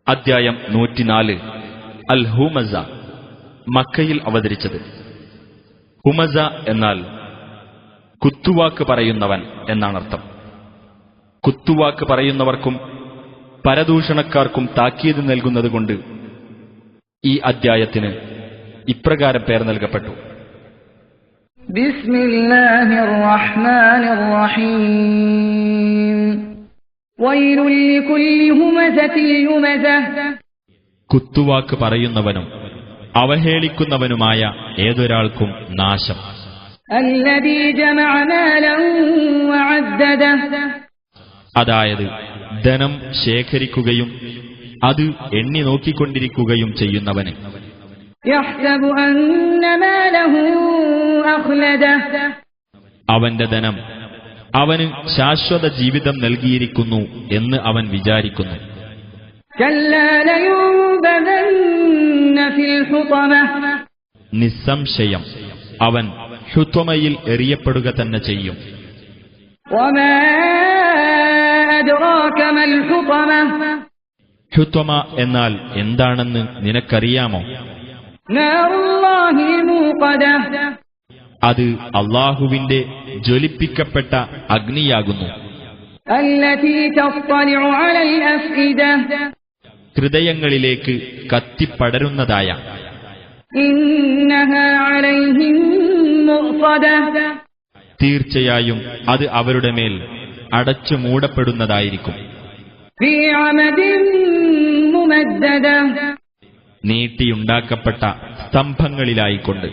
അദ്ധ്യായം 104 അൽ ഹുമസ. മക്കയിൽ അവതരിച്ചത്. ഹുമസ എന്നാൽ കുത്തുവാക്ക് പറയുന്നവൻ എന്നാണർത്ഥം. കുത്തുവാക്ക് പറയുന്നവർക്കും പരദൂഷണക്കാർക്കും താക്കീത് നൽകുന്നതുകൊണ്ട് ഈ അദ്ധ്യായത്തിന് ഇപ്രകാരം പേർ നൽകപ്പെട്ടു. ബിസ്മില്ലാഹിർ റഹ്മാനിർ റഹീം. വൈലുൽ ലികുല്ലി ഹുമസത്തിൽ ലുമസഹ. കുത്തുവാക്ക് പറയുന്നവനും അവഹേളിക്കുന്നവനുമായ ഏതൊരാൾക്കും നാശം. അല്ലദീ ജമഅ മാലൻ വഅദ്ദദഹ. അതായത് ധനം ശേഖരിക്കുകയും അത് എണ്ണി നോക്കിക്കൊണ്ടിരിക്കുകയും ചെയ്യുന്നവന്. യഹ്സബു അന്ന മാലഹു അഖ്ലദഹ. അവന്റെ ധനം അവന് ശാശ്വത ജീവിതം നൽകിയിരിക്കുന്നു എന്ന് അവൻ വിചാരിക്കുന്നു. കല്ലാ ലയുബദന്ന ഫിൽ ഹുതമഹ. നിസ്സംശയം അവൻ ഹുത്വമയിൽ എറിയപ്പെടുക തന്നെ ചെയ്യും. വമാ അദ്റാക മൽ ഹുതമഹ. ഹുത്വമ എന്നാൽ എന്താണെന്ന് നിനക്കറിയാമോ? നാറുല്ലാഹിൽ മൂഖദഹ. അത് അല്ലാഹുവിന്റെ ജ്വലിപ്പിക്കപ്പെട്ട അഗ്നിയാകുന്നു. അല്ലതീ തത്ലഉ അലൽ അഫ്ഇദഹ. ഹൃദയങ്ങളിലേക്ക് കത്തിപ്പടരുന്നതായ. ഇന്നഹാ അലൈഹിം മുഖ്സദഹ. തീർച്ചയായും അത് അവരുടെ മേൽ അടച്ചു മൂടപ്പെടുന്നതായിരിക്കും. ഫീ അമദിൻ മുമദ്ദദഹ. നീട്ടിയുണ്ടാക്കപ്പെട്ട സ്തംഭങ്ങളിലായിക്കൊണ്ട്.